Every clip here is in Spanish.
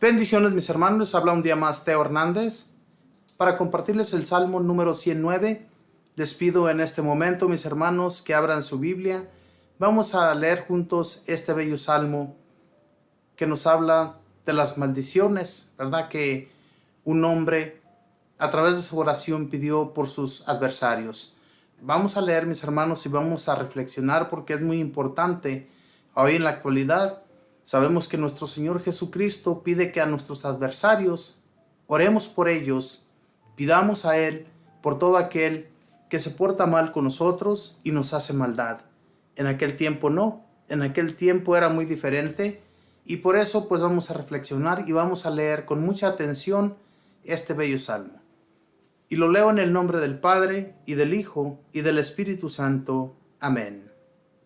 Bendiciones, mis hermanos. Les habla un día más Teo Hernández para compartirles el Salmo número 109. Les pido en este momento, mis hermanos, que abran su Biblia. Vamos a leer juntos este bello Salmo que nos habla de las maldiciones, ¿verdad? Que un hombre a través de su oración pidió por sus adversarios. Vamos a leer, mis hermanos, y vamos a reflexionar porque es muy importante. Hoy en la actualidad sabemos que nuestro Señor Jesucristo pide que a nuestros adversarios oremos por ellos, pidamos a Él por todo aquel que se porta mal con nosotros y nos hace maldad. En aquel tiempo no, en aquel tiempo era muy diferente y por eso pues vamos a reflexionar y vamos a leer con mucha atención este bello salmo. Y lo leo en el nombre del Padre, y del Hijo, y del Espíritu Santo. Amén.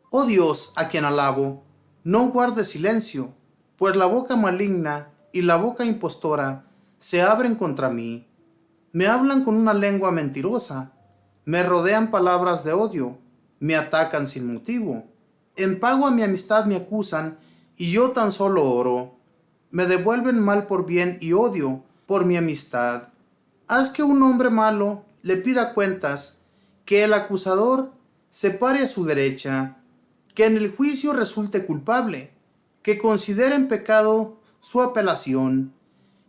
Oh Dios, a quien alabo, no guardes silencio, pues la boca maligna y la boca impostora se abren contra mí. Me hablan con una lengua mentirosa, me rodean palabras de odio, me atacan sin motivo. En pago a mi amistad me acusan, y yo tan solo oro. Me devuelven mal por bien y odio por mi amistad. Haz que un hombre malo le pida cuentas, que el acusador se pare a su derecha, que en el juicio resulte culpable, que considere en pecado su apelación,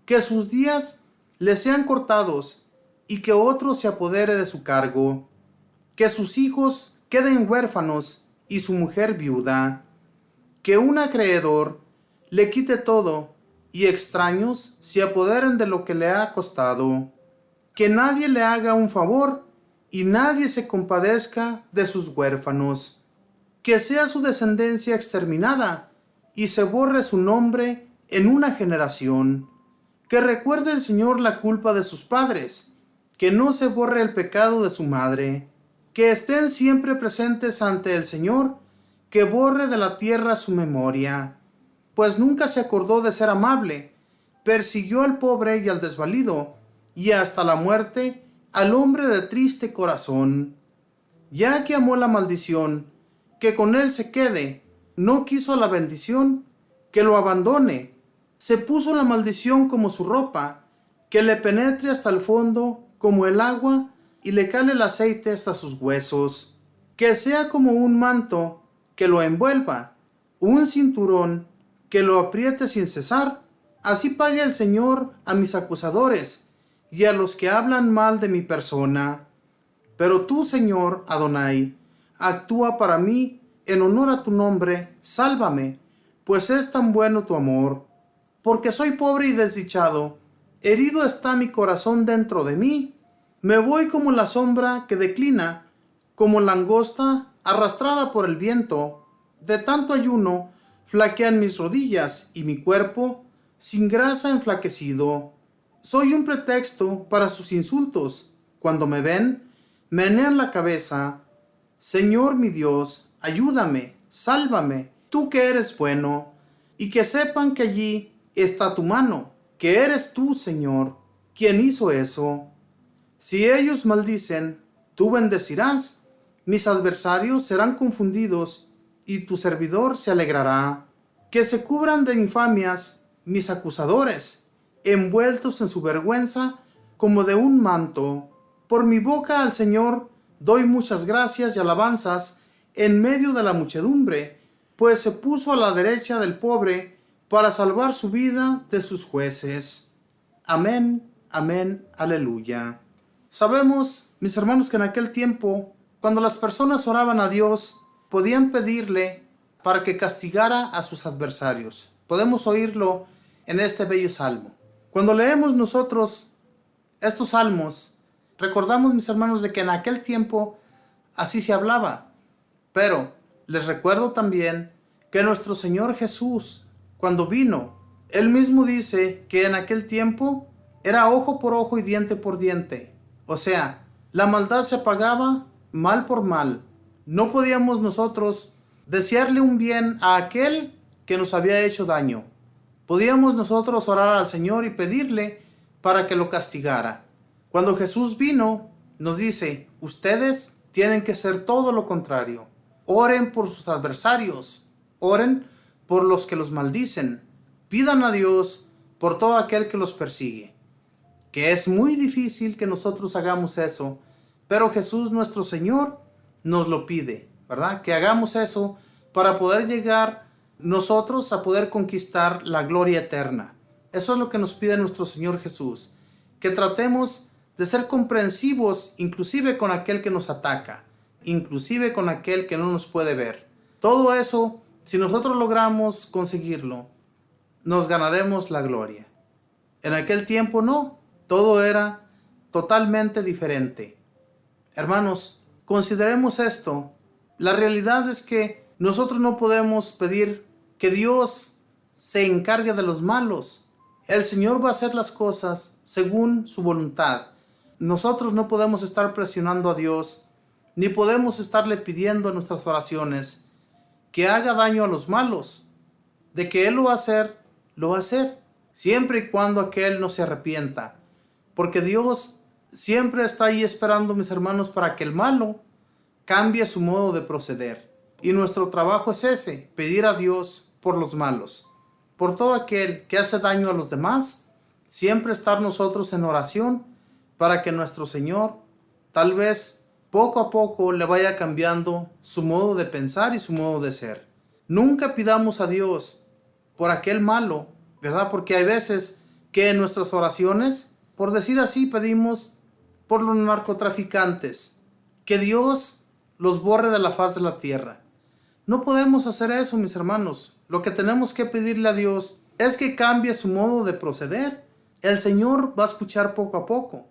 que sus días le sean cortados y que otro se apodere de su cargo, que sus hijos queden huérfanos y su mujer viuda, que un acreedor le quite todo y extraños se apoderen de lo que le ha costado, que nadie le haga un favor y nadie se compadezca de sus huérfanos, que sea su descendencia exterminada y se borre su nombre en una generación, que recuerde el Señor la culpa de sus padres, que no se borre el pecado de su madre, que estén siempre presentes ante el Señor, que borre de la tierra su memoria, pues nunca se acordó de ser amable, persiguió al pobre y al desvalido, y hasta la muerte al hombre de triste corazón. Ya que amó la maldición, que con él se quede, no quiso la bendición, que lo abandone. Se puso la maldición como su ropa, que le penetre hasta el fondo como el agua y le cale el aceite hasta sus huesos. Que sea como un manto que lo envuelva, un cinturón que lo apriete sin cesar. Así pague el Señor a mis acusadores y a los que hablan mal de mi persona. Pero tú, Señor Adonai, actúa para mí en honor a tu nombre, sálvame, pues es tan bueno tu amor. Porque soy pobre y desdichado, herido está mi corazón dentro de mí. Me voy como la sombra que declina, como langosta arrastrada por el viento. De tanto ayuno, flaquean mis rodillas y mi cuerpo, sin grasa enflaquecido. Soy un pretexto para sus insultos. Cuando me ven, menean la cabeza. Señor mi Dios, ayúdame, sálvame, tú que eres bueno, y que sepan que allí está tu mano, que eres tú, Señor, quien hizo eso. Si ellos maldicen, tú bendecirás. Mis adversarios serán confundidos, y tu servidor se alegrará. Que se cubran de infamias mis acusadores, envueltos en su vergüenza como de un manto. Por mi boca al Señor doy muchas gracias y alabanzas en medio de la muchedumbre, pues se puso a la derecha del pobre para salvar su vida de sus jueces. Amén, amén, aleluya. Sabemos, mis hermanos, que en aquel tiempo, cuando las personas oraban a Dios, podían pedirle para que castigara a sus adversarios. Podemos oírlo en este bello salmo. Cuando leemos nosotros estos salmos, recordamos, mis hermanos, de que en aquel tiempo así se hablaba. Pero les recuerdo también que nuestro Señor Jesús, cuando vino, Él mismo dice que en aquel tiempo era ojo por ojo y diente por diente. O sea, la maldad se pagaba mal por mal. No podíamos nosotros desearle un bien a aquel que nos había hecho daño. Podíamos nosotros orar al Señor y pedirle para que lo castigara. Cuando Jesús vino, nos dice, ustedes tienen que hacer todo lo contrario. Oren por sus adversarios, oren por los que los maldicen. Pidan a Dios por todo aquel que los persigue. Que es muy difícil que nosotros hagamos eso, pero Jesús nuestro Señor nos lo pide, ¿verdad? Que hagamos eso para poder llegar nosotros a poder conquistar la gloria eterna. Eso es lo que nos pide nuestro Señor Jesús, que tratemos de ser comprensivos inclusive con aquel que nos ataca, inclusive con aquel que no nos puede ver. Todo eso, si nosotros logramos conseguirlo, nos ganaremos la gloria. En aquel tiempo no, todo era totalmente diferente. Hermanos, consideremos esto. La realidad es que nosotros no podemos pedir que Dios se encargue de los malos. El Señor va a hacer las cosas según su voluntad. Nosotros no podemos estar presionando a Dios, ni podemos estarle pidiendo en nuestras oraciones que haga daño a los malos. De que Él lo va a hacer, lo va a hacer, siempre y cuando aquel no se arrepienta. Porque Dios siempre está ahí esperando, mis hermanos, para que el malo cambie su modo de proceder. Y nuestro trabajo es ese, pedir a Dios por los malos. Por todo aquel que hace daño a los demás, siempre estar nosotros en oración para que nuestro Señor, tal vez poco a poco, le vaya cambiando su modo de pensar y su modo de ser. Nunca pidamos a Dios por aquel malo, ¿verdad? Porque hay veces que en nuestras oraciones, por decir así, pedimos por los narcotraficantes, que Dios los borre de la faz de la tierra. No podemos hacer eso, mis hermanos. Lo que tenemos que pedirle a Dios es que cambie su modo de proceder. El Señor va a escuchar poco a poco.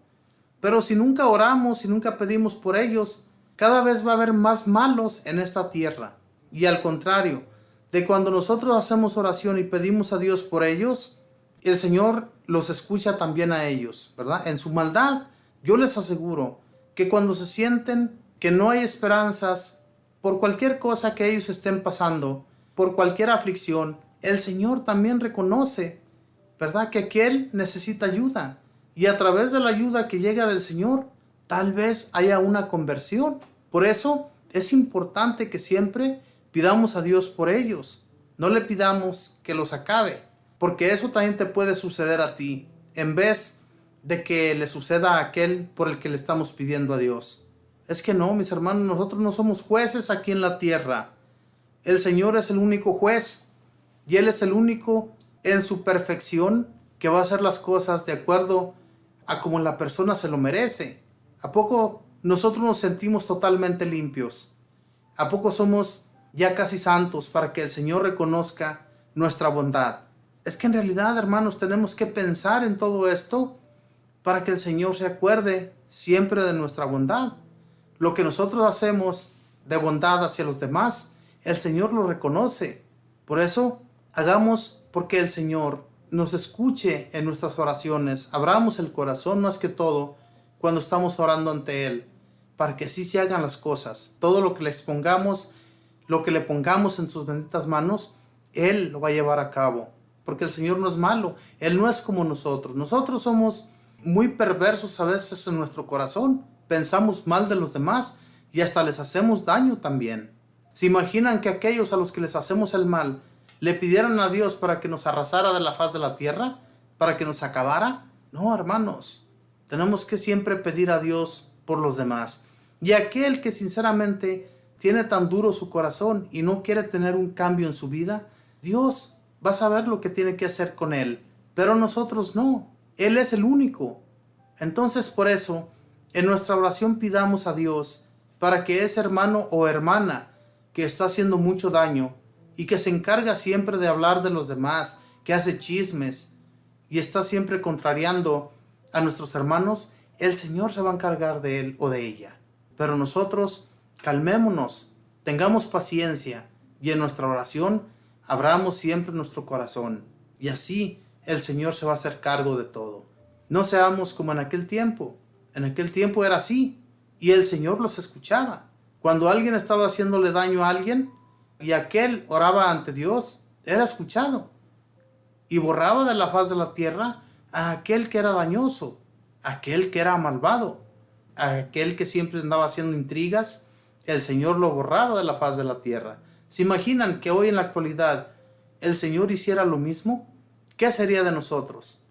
Pero si nunca oramos, si nunca pedimos por ellos, cada vez va a haber más malos en esta tierra. Y al contrario, de cuando nosotros hacemos oración y pedimos a Dios por ellos, el Señor los escucha también a ellos, ¿verdad? En su maldad, yo les aseguro que cuando se sienten que no hay esperanzas por cualquier cosa que ellos estén pasando, por cualquier aflicción, el Señor también reconoce, ¿verdad?, que aquel necesita ayuda. Y a través de la ayuda que llega del Señor, tal vez haya una conversión. Por eso es importante que siempre pidamos a Dios por ellos. No le pidamos que los acabe, porque eso también te puede suceder a ti, en vez de que le suceda a aquel por el que le estamos pidiendo a Dios. Es que no, mis hermanos, nosotros no somos jueces aquí en la tierra. El Señor es el único juez, y Él es el único en su perfección que va a hacer las cosas de acuerdo a como la persona se lo merece. ¿A poco nosotros nos sentimos totalmente limpios? ¿A poco somos ya casi santos para que el Señor reconozca nuestra bondad? Es que en realidad, hermanos, tenemos que pensar en todo esto para que el Señor se acuerde siempre de nuestra bondad. Lo que nosotros hacemos de bondad hacia los demás, el Señor lo reconoce. Por eso, hagamos porque el Señor nos escuche en nuestras oraciones. Abramos el corazón más que todo cuando estamos orando ante Él, para que así se hagan las cosas. Todo lo que le expongamos, lo que le pongamos en sus benditas manos, Él lo va a llevar a cabo. Porque el Señor no es malo, Él no es como nosotros. Nosotros somos muy perversos a veces en nuestro corazón. Pensamos mal de los demás y hasta les hacemos daño también. ¿Se imaginan que aquellos a los que les hacemos el mal le pidieran a Dios para que nos arrasara de la faz de la tierra? ¿Para que nos acabara? No, hermanos. Tenemos que siempre pedir a Dios por los demás. Y aquel que sinceramente tiene tan duro su corazón y no quiere tener un cambio en su vida, Dios va a saber lo que tiene que hacer con él. Pero nosotros no. Él es el único. Entonces, por eso, en nuestra oración pidamos a Dios para que ese hermano o hermana que está haciendo mucho daño y que se encarga siempre de hablar de los demás, que hace chismes y está siempre contrariando a nuestros hermanos, el Señor se va a encargar de él o de ella. Pero nosotros calmémonos, tengamos paciencia y en nuestra oración abramos siempre nuestro corazón y así el Señor se va a hacer cargo de todo. No seamos como en aquel tiempo. En aquel tiempo era así y el Señor los escuchaba. Cuando alguien estaba haciéndole daño a alguien y aquel oraba ante Dios, era escuchado y borraba de la faz de la tierra a aquel que era dañoso, a aquel que era malvado, a aquel que siempre andaba haciendo intrigas. El Señor lo borraba de la faz de la tierra. ¿Se imaginan que hoy en la actualidad el Señor hiciera lo mismo? ¿qué sería de nosotros?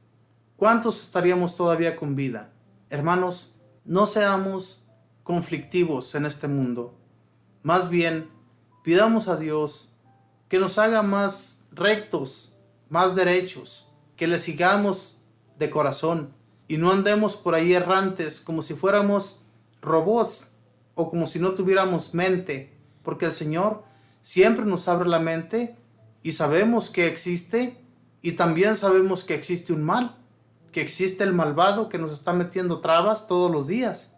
¿Cuántos estaríamos todavía con vida? Hermanos, no seamos conflictivos en este mundo. Más bien, pidamos a Dios que nos haga más rectos, más derechos, que le sigamos de corazón y no andemos por ahí errantes como si fuéramos robots o como si no tuviéramos mente, porque el Señor siempre nos abre la mente y sabemos que existe, y también sabemos que existe un mal, que existe el malvado que nos está metiendo trabas todos los días.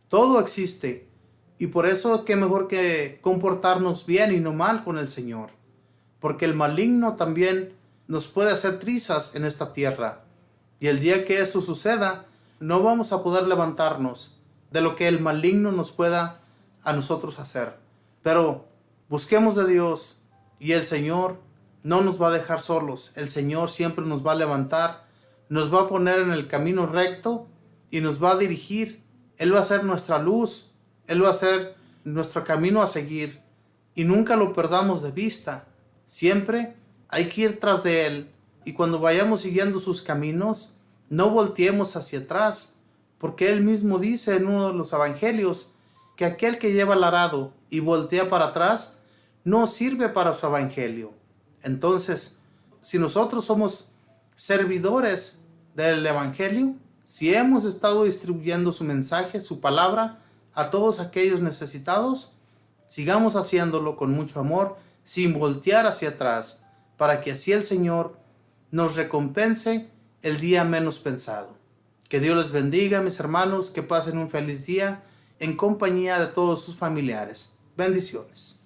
Todo existe, y por eso qué mejor que comportarnos bien y no mal con el Señor, porque el maligno también nos puede hacer trizas en esta tierra, y el día que eso suceda, no vamos a poder levantarnos de lo que el maligno nos pueda a nosotros hacer. Pero busquemos de Dios, y el Señor no nos va a dejar solos. El Señor siempre nos va a levantar, nos va a poner en el camino recto y nos va a dirigir. Él va a ser nuestra luz, Él va a ser nuestro camino a seguir, y nunca lo perdamos de vista. Siempre hay que ir tras de Él, y cuando vayamos siguiendo sus caminos, no volteemos hacia atrás, porque Él mismo dice en uno de los evangelios que aquel que lleva el arado y voltea para atrás no sirve para su evangelio. Entonces, si nosotros somos servidores del evangelio, si hemos estado distribuyendo su mensaje, su palabra a todos aquellos necesitados, sigamos haciéndolo con mucho amor, sin voltear hacia atrás, para que así el Señor nos recompense el día menos pensado. Que Dios les bendiga, mis hermanos, que pasen un feliz día en compañía de todos sus familiares. Bendiciones.